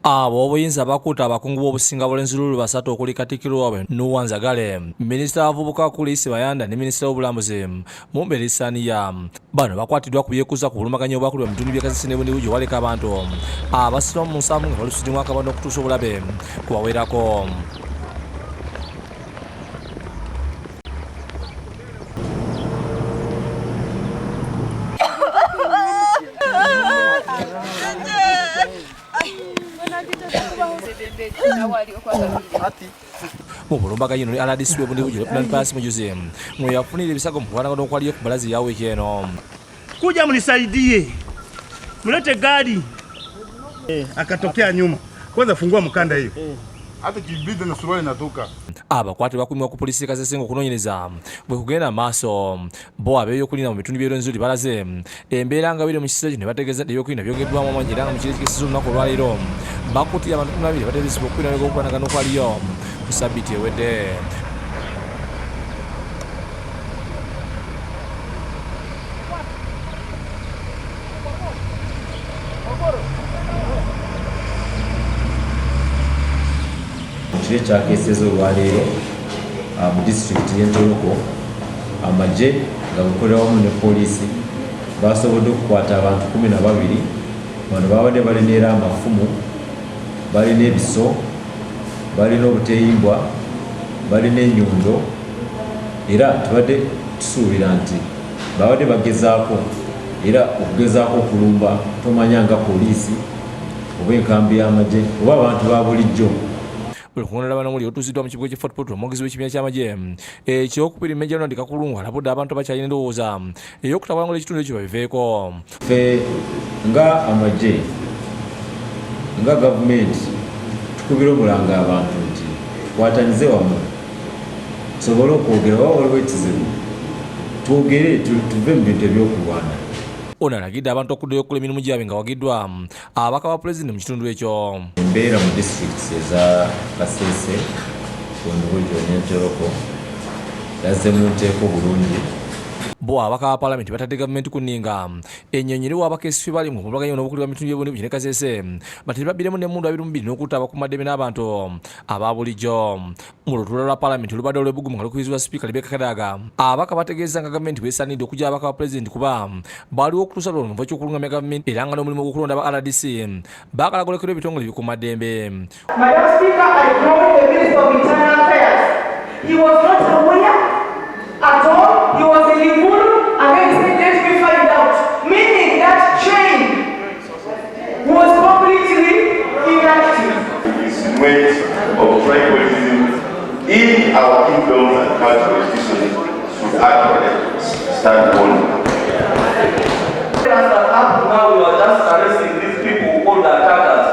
abo obuyinza bakuta abakungu b'obusinga bw'enzululu basatu okuli Katikkiro Nuwanzagale, minisita w'abavubuka Kulisi Bayanda ne minisita w'obulambuzi Mumbere Saniya. Bano bakwatiddwa ku byekuusa ku bulumaganya obwakolebwa mu bitundu by'e Kasese ne Bundibujo waleka abantu abasatu mu nsanvu nga balusuddimu akabando okutuusa obulabe kubawerako. Mubulumbaganyi no RDC Bundibujo Plan Pass Mujuzi mwe yafunira ebisago mu kuwanagana okwaliyo ku balazi ya wiki eno. Kuja mnisaidie, mlete gari akatokea nyuma. Kwanza fungua mkanda hiyo. Hata kibidi na suruali natoka. Abakwate bakumirwa ku polisi Kasese okunoonyereza bwe kugenda maaso bo abeeyokulina mu bitundu by'enzuli balaze embeera nga biri mu kiseera kino ne bategeeza nti ebyokulina byogeddwamu amangi era nga mu kiro ekikisiza olunaku olwaleero bakutiya abantu 12 bateeberezebwa okukwirana okukulanagana okwaliyo ku ssabbiiti ewedde. Kile kyakeseza olwaleero mu disitulikiti y'Entoloko amagye nga bukolera wamu ne poliisi basobodde okukwata abantu 12. Bano babadde balina era amafumu, balina ebiso, balina obuteeyimbwa, balina ennyundo, era tubadde tusuubira nti babadde bagezaako era okugezaako okulumba tomanya nga poliisi oba enkambi y'amagye oba abantu ba bulijjo. Lukunona bana muli otuziddwa mu kibuga Fort Portal omwogezi w'ekibiina ky'amagye ekyokubiri Major Ronald Kakulungu alabudde abantu abakyalina endowooza ey'okutabangula ekitundu ekyo babiveeko. Ffe nga amagye nga gavumenti tukubira omulanga abantu nti twatanize wamu tusobole okwogera oba waliwo ekizibu twogere tuve mu bintu ebyokulwana. Ono alagidde abantu okuddayo okukola emirimu gyabwe nga wagiddwa ababaka ba pulezidenti mu kitundu ekyo. Embeera mu disitulikiti eza Kasese, Bundibujo n'Entoloko yazze mu nteeko bulungi. Bo ababaka ba paalamenti batadde gavumenti ku nninga ennyonyi eriwo abakeesifi bali mu bulumaganya n'obukulira mu bitundu by'Obundibujo ne Kasese bati babbiremu n'emmundu 22 n'okutta abakuumaddembe n'abantu aba bulijjo. Mu lutuula lwa paalamenti olubadde olw'ebbugumu nga lukubirizibwa sipiika Rebecca Kadaga, ababaka bategeeza nga gavumenti bwesaanidde okujja ababaka ba pulezidenti kuba baaliwo okutuusa lw'olumva ky'okulungamya gavumenti era nga n'omulimu gw'okulonda aba RDC baakalagolekerwa ebitongole bikuumaddembe. Madam Speaker, I know the Minister of Internal Affairs. He was not aware at all. He was in the mood and then he said, let me find out. Meaning that chain was completely inactive. This weight of tribalism in our kingdoms and countries should actually stand on. Now we are just arresting these people called the attackers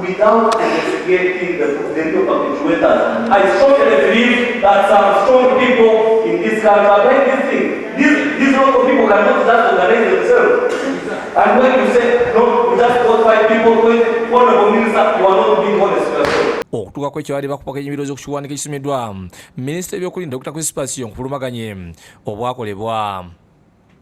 without investigating the real perpetrators. I strongly believe that some strong people in this country are doing this thing. These local people cannot just organize themselves. And when you say, no, we just got 5 people, honorable minister, you are not being honest with yourself. Okutuuka kw'ekyawali bakupaka ebirozo okukiwanika ekisumiddwa minisita ebyokulinda Dr. Chris Passion ku bulumaganye obwakolebwa.